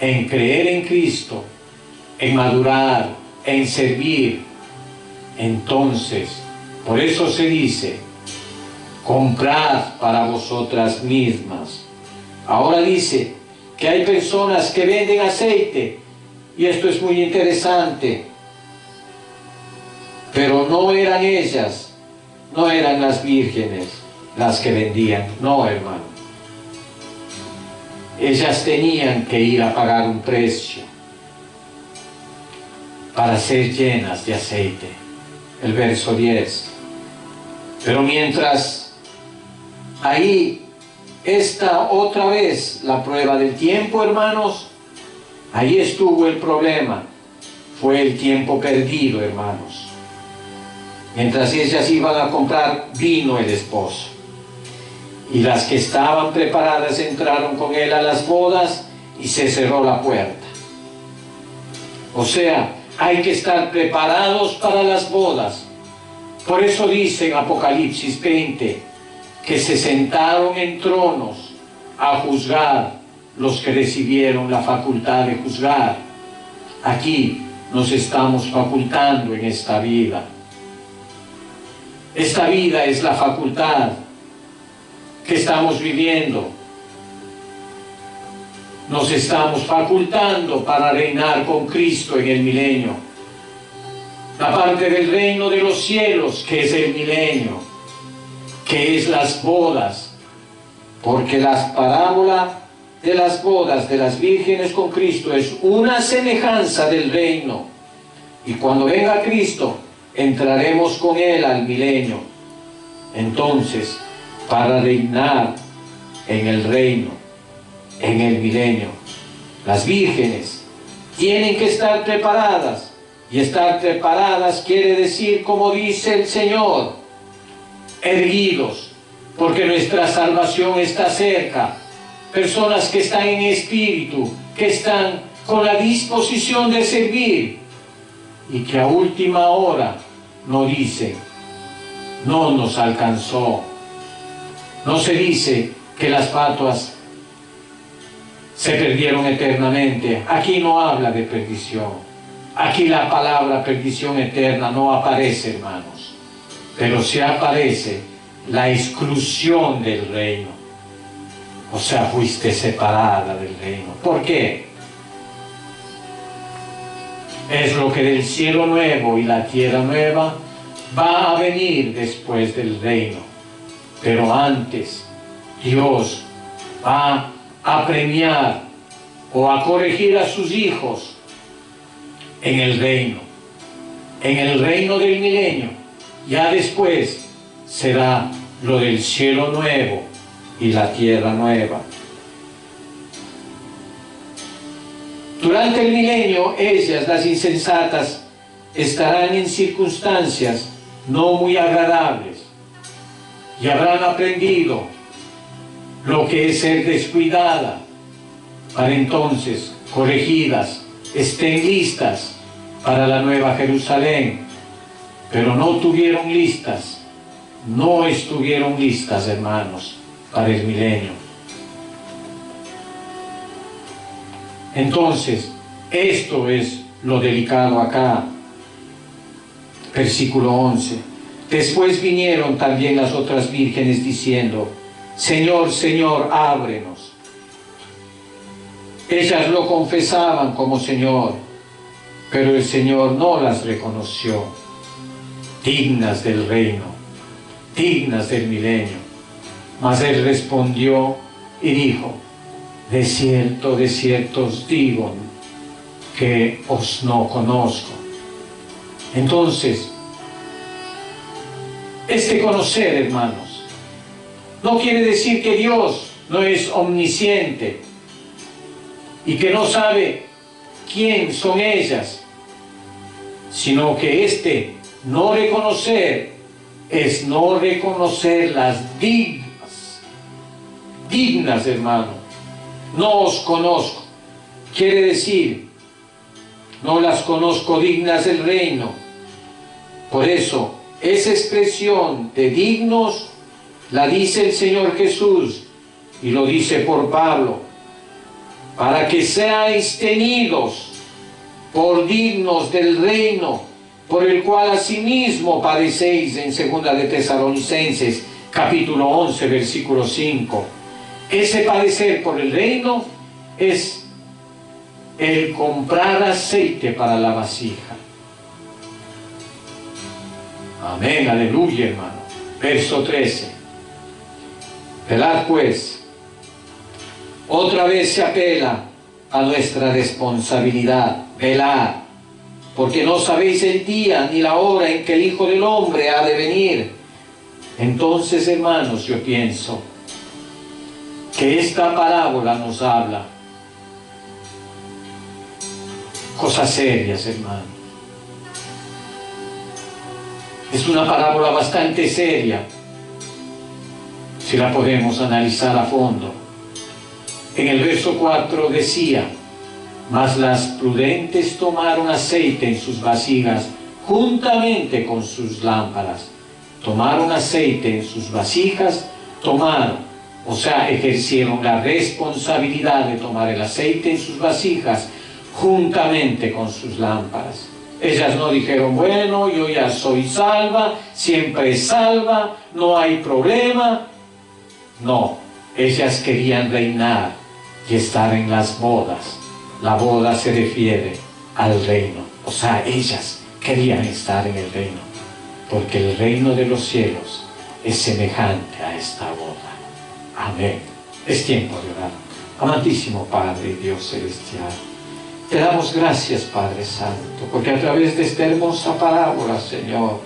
en creer en Cristo, en madurar, en servir. Entonces, por eso se dice, comprad para vosotras mismas. Ahora dice que hay personas que venden aceite, y esto es muy interesante, pero no eran ellas, no eran las vírgenes las que vendían, no, hermano. Ellas tenían que ir a pagar un precio. para ser llenas de aceite. El verso 10. Pero mientras ahí está otra vez la prueba del tiempo, hermanos, ahí estuvo el problema. Fue el tiempo perdido, hermanos. Mientras ellas iban a comprar, vino el esposo. Y las que estaban preparadas entraron con él a las bodas y se cerró la puerta. O sea, hay que estar preparados para las bodas. Por eso dice en Apocalipsis 20 que se sentaron en tronos a juzgar los que recibieron la facultad de juzgar. Aquí nos estamos facultando en esta vida. Esta vida es la facultad que estamos viviendo. Nos estamos facultando para reinar con Cristo en el milenio. La parte del reino de los cielos, que es el milenio, que es las bodas, porque la parábola de las bodas de las vírgenes con Cristo es una semejanza del reino. Y cuando venga Cristo, entraremos con Él al milenio. Entonces, para reinar en el reino, en el milenio, las vírgenes tienen que estar preparadas. Y estar preparadas quiere decir, como dice el Señor, erguidos, porque nuestra salvación está cerca. Personas que están en espíritu, que están con la disposición de servir, y que a última hora no dicen, no nos alcanzó. No se dice que las fatuas se perdieron eternamente. Aquí no habla de perdición. Aquí la palabra perdición eterna no aparece, hermanos. Pero sí aparece la exclusión del reino. O sea, fuiste separada del reino. ¿Por qué? Es lo que del cielo nuevo y la tierra nueva va a venir después del reino. Pero antes, Dios va a premiar o a corregir a sus hijos en el reino del milenio. Ya después será lo del cielo nuevo y la tierra nueva. Durante el milenio, ellas, las insensatas, estarán en circunstancias no muy agradables y habrán aprendido lo que es ser descuidada, para entonces, corregidas, estén listas para la nueva Jerusalén. Pero no estuvieron listas, hermanos, para el milenio. Entonces, esto es lo delicado acá. Versículo 11. Después vinieron también las otras vírgenes diciendo, Señor, Señor, ábrenos. Ellas lo confesaban como Señor, pero el Señor no las reconoció, dignas del reino, dignas del milenio. Mas Él respondió y dijo, de cierto os digo que os no conozco. Entonces, este conocer, hermanos, no quiere decir que Dios no es omnisciente y que no sabe quién son ellas, sino que este no reconocer es no reconocer las dignas, hermano. No os conozco, quiere decir, no las conozco dignas del reino. Por eso, esa expresión de dignos la dice el Señor Jesús y lo dice por Pablo, para que seáis tenidos por dignos del reino, por el cual asimismo padecéis, en 2 de Tesalonicenses, capítulo 11, versículo 5. Ese padecer por el reino es el comprar aceite para la vasija. Amén, aleluya, hermano. Verso 13. Velad pues. Otra vez se apela a nuestra responsabilidad. Velar. porque no sabéis el día ni la hora en que el Hijo del Hombre ha de venir. Entonces, hermanos, yo pienso que esta parábola nos habla cosas serias, hermanos. Es una parábola bastante seria, si la podemos analizar a fondo. En el verso 4 decía: mas las prudentes tomaron aceite en sus vasijas juntamente con sus lámparas. Tomaron aceite en sus vasijas, o sea, ejercieron la responsabilidad de tomar el aceite en sus vasijas juntamente con sus lámparas. Ellas no dijeron, bueno, yo ya soy salva, siempre salva, no hay problema. No, ellas querían reinar y estar en las bodas. La boda se refiere al reino, o sea, ellas querían estar en el reino, porque el reino de los cielos es semejante a esta boda. Amén. Es tiempo de orar. Amantísimo Padre y Dios celestial, te damos gracias, Padre Santo, porque a través de esta hermosa parábola, Señor,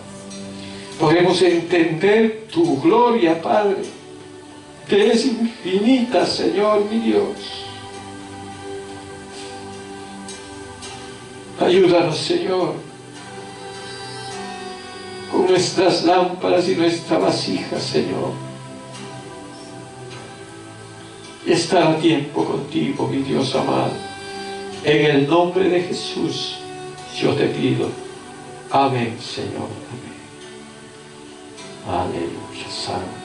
podemos entender tu gloria, Padre, que es infinita, Señor, mi Dios. Ayúdanos, Señor, con nuestras lámparas y nuestra vasija, Señor, y estar a tiempo contigo, mi Dios amado. En el nombre de Jesús, yo te pido. Amén, Señor. Amén. Aleluya, Santo.